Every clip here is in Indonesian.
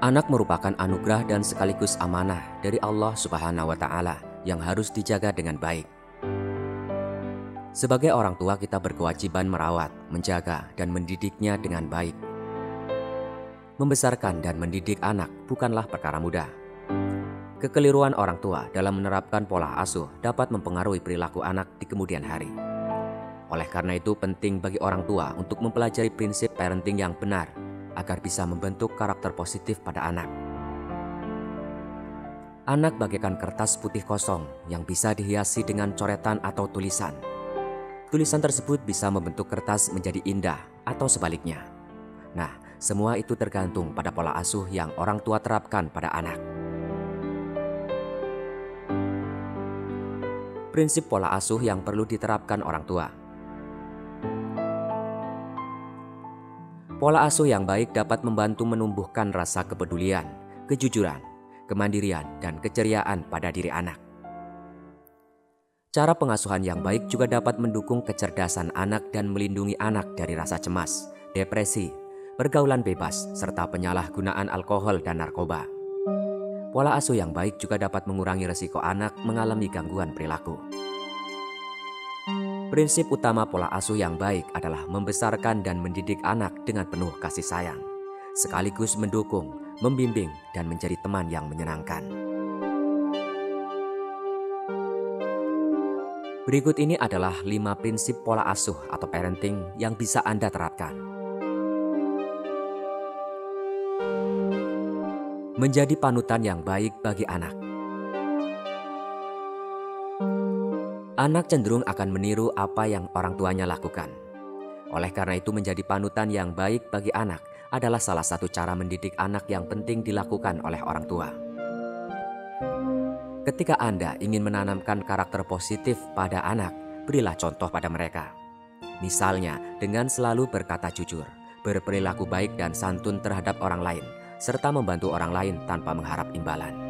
Anak merupakan anugerah dan sekaligus amanah dari Allah Subhanahu wa Ta'ala yang harus dijaga dengan baik. Sebagai orang tua, kita berkewajiban merawat, menjaga, dan mendidiknya dengan baik. Membesarkan dan mendidik anak bukanlah perkara mudah. Kekeliruan orang tua dalam menerapkan pola asuh dapat mempengaruhi perilaku anak di kemudian hari. Oleh karena itu, penting bagi orang tua untuk mempelajari prinsip parenting yang benar agar bisa membentuk karakter positif pada anak. Anak bagaikan kertas putih kosong yang bisa dihiasi dengan coretan atau tulisan. Tulisan tersebut bisa membentuk kertas menjadi indah atau sebaliknya. Nah, semua itu tergantung pada pola asuh yang orang tua terapkan pada anak. Prinsip pola asuh yang perlu diterapkan orang tua. Pola asuh yang baik dapat membantu menumbuhkan rasa kepedulian, kejujuran, kemandirian, dan keceriaan pada diri anak. Cara pengasuhan yang baik juga dapat mendukung kecerdasan anak dan melindungi anak dari rasa cemas, depresi, pergaulan bebas, serta penyalahgunaan alkohol dan narkoba. Pola asuh yang baik juga dapat mengurangi resiko anak mengalami gangguan perilaku. Prinsip utama pola asuh yang baik adalah membesarkan dan mendidik anak dengan penuh kasih sayang, sekaligus mendukung, membimbing, dan menjadi teman yang menyenangkan. Berikut ini adalah 5 prinsip pola asuh atau parenting yang bisa Anda terapkan. Menjadi panutan yang baik bagi anak. Anak cenderung akan meniru apa yang orang tuanya lakukan. Oleh karena itu, menjadi panutan yang baik bagi anak adalah salah satu cara mendidik anak yang penting dilakukan oleh orang tua. Ketika Anda ingin menanamkan karakter positif pada anak, berilah contoh pada mereka. Misalnya, dengan selalu berkata jujur, berperilaku baik dan santun terhadap orang lain, serta membantu orang lain tanpa mengharap imbalan.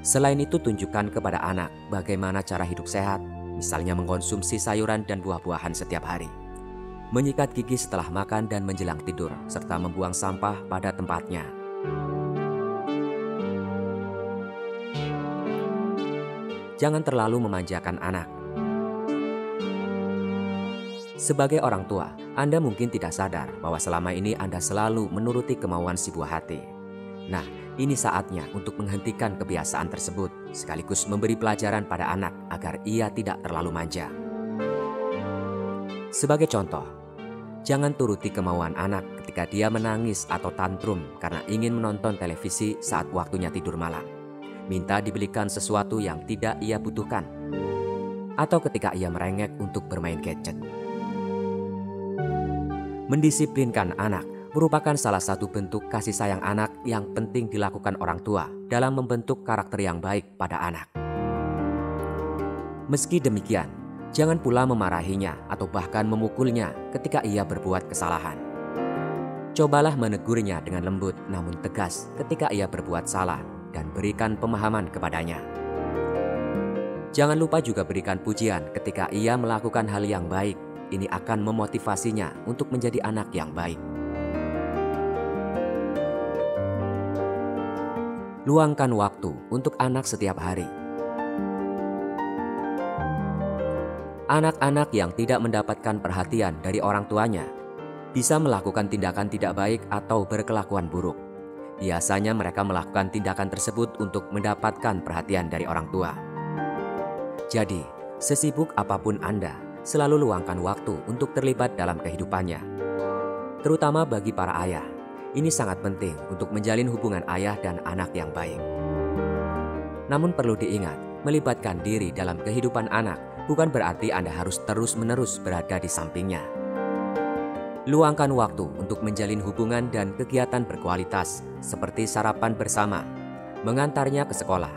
Selain itu, tunjukkan kepada anak bagaimana cara hidup sehat, misalnya mengkonsumsi sayuran dan buah-buahan setiap hari, menyikat gigi setelah makan dan menjelang tidur, serta membuang sampah pada tempatnya. Jangan terlalu memanjakan anak. Sebagai orang tua, Anda mungkin tidak sadar bahwa selama ini Anda selalu menuruti kemauan si buah hati. Nah, ini saatnya untuk menghentikan kebiasaan tersebut, sekaligus memberi pelajaran pada anak agar ia tidak terlalu manja. Sebagai contoh, jangan turuti kemauan anak ketika dia menangis atau tantrum karena ingin menonton televisi saat waktunya tidur malam. Minta dibelikan sesuatu yang tidak ia butuhkan, atau ketika ia merengek untuk bermain gadget. Mendisiplinkan anak merupakan salah satu bentuk kasih sayang anak yang penting dilakukan orang tua dalam membentuk karakter yang baik pada anak. Meski demikian, jangan pula memarahinya atau bahkan memukulnya ketika ia berbuat kesalahan. Cobalah menegurnya dengan lembut namun tegas ketika ia berbuat salah dan berikan pemahaman kepadanya. Jangan lupa juga berikan pujian ketika ia melakukan hal yang baik. Ini akan memotivasinya untuk menjadi anak yang baik. Luangkan waktu untuk anak setiap hari. Anak-anak yang tidak mendapatkan perhatian dari orang tuanya bisa melakukan tindakan tidak baik atau berkelakuan buruk. Biasanya mereka melakukan tindakan tersebut untuk mendapatkan perhatian dari orang tua. Jadi, sesibuk apapun Anda, selalu luangkan waktu untuk terlibat dalam kehidupannya. Terutama bagi para ayah. Ini sangat penting untuk menjalin hubungan ayah dan anak yang baik. Namun perlu diingat, melibatkan diri dalam kehidupan anak bukan berarti Anda harus terus-menerus berada di sampingnya. Luangkan waktu untuk menjalin hubungan dan kegiatan berkualitas seperti sarapan bersama, mengantarnya ke sekolah,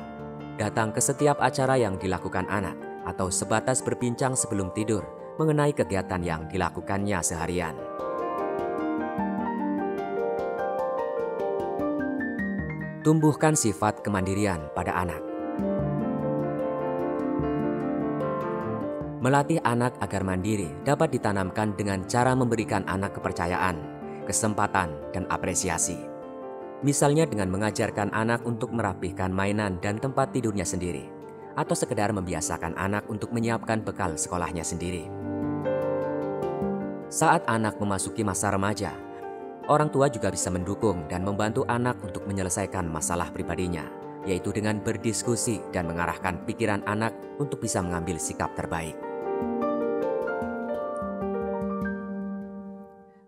datang ke setiap acara yang dilakukan anak, atau sebatas berbincang sebelum tidur mengenai kegiatan yang dilakukannya seharian. Tumbuhkan sifat kemandirian pada anak. Melatih anak agar mandiri dapat ditanamkan dengan cara memberikan anak kepercayaan, kesempatan, dan apresiasi. Misalnya dengan mengajarkan anak untuk merapihkan mainan dan tempat tidurnya sendiri, atau sekedar membiasakan anak untuk menyiapkan bekal sekolahnya sendiri. Saat anak memasuki masa remaja, orang tua juga bisa mendukung dan membantu anak untuk menyelesaikan masalah pribadinya, yaitu dengan berdiskusi dan mengarahkan pikiran anak untuk bisa mengambil sikap terbaik.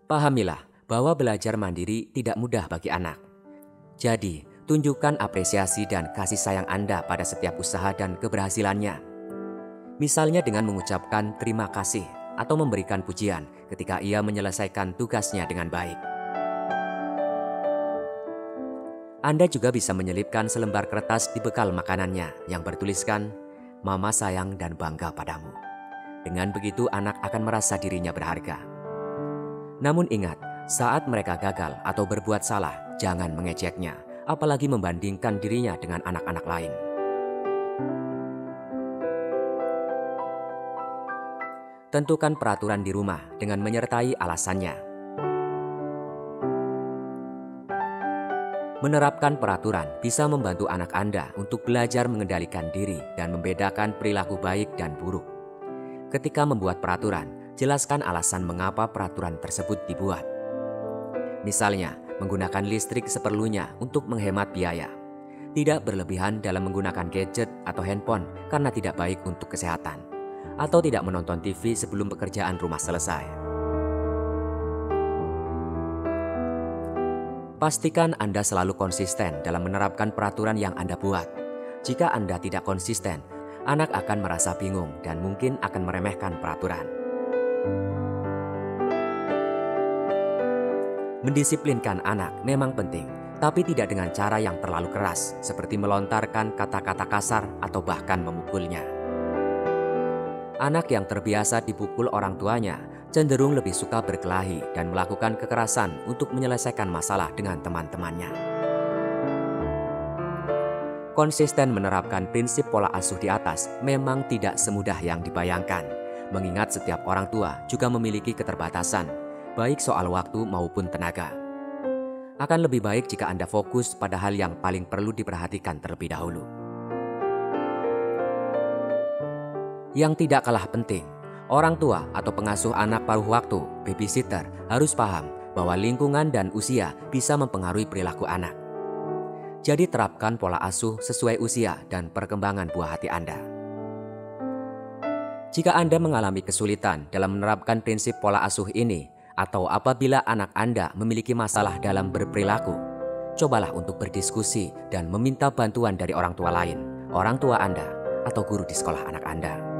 Pahamilah bahwa belajar mandiri tidak mudah bagi anak. Jadi, tunjukkan apresiasi dan kasih sayang Anda pada setiap usaha dan keberhasilannya. Misalnya dengan mengucapkan terima kasih atau memberikan pujian ketika ia menyelesaikan tugasnya dengan baik. Anda juga bisa menyelipkan selembar kertas di bekal makanannya yang bertuliskan, "Mama sayang dan bangga padamu." Dengan begitu anak akan merasa dirinya berharga. Namun ingat, saat mereka gagal atau berbuat salah, jangan mengejeknya, apalagi membandingkan dirinya dengan anak-anak lain. Tentukan peraturan di rumah dengan menyertai alasannya. Menerapkan peraturan bisa membantu anak Anda untuk belajar mengendalikan diri dan membedakan perilaku baik dan buruk. Ketika membuat peraturan, jelaskan alasan mengapa peraturan tersebut dibuat. Misalnya, menggunakan listrik seperlunya untuk menghemat biaya. Tidak berlebihan dalam menggunakan gadget atau handphone karena tidak baik untuk kesehatan. Atau tidak menonton TV sebelum pekerjaan rumah selesai. Pastikan Anda selalu konsisten dalam menerapkan peraturan yang Anda buat. Jika Anda tidak konsisten, anak akan merasa bingung dan mungkin akan meremehkan peraturan. Mendisiplinkan anak memang penting, tapi tidak dengan cara yang terlalu keras, seperti melontarkan kata-kata kasar atau bahkan memukulnya. Anak yang terbiasa dipukul orang tuanya cenderung lebih suka berkelahi dan melakukan kekerasan untuk menyelesaikan masalah dengan teman-temannya. Konsisten menerapkan prinsip pola asuh di atas memang tidak semudah yang dibayangkan, mengingat setiap orang tua juga memiliki keterbatasan, baik soal waktu maupun tenaga. Akan lebih baik jika Anda fokus pada hal yang paling perlu diperhatikan terlebih dahulu. Yang tidak kalah penting, orang tua atau pengasuh anak paruh waktu, babysitter, harus paham bahwa lingkungan dan usia bisa mempengaruhi perilaku anak. Jadi terapkan pola asuh sesuai usia dan perkembangan buah hati Anda. Jika Anda mengalami kesulitan dalam menerapkan prinsip pola asuh ini, atau apabila anak Anda memiliki masalah dalam berperilaku, cobalah untuk berdiskusi dan meminta bantuan dari orang tua lain, orang tua Anda, atau guru di sekolah anak Anda.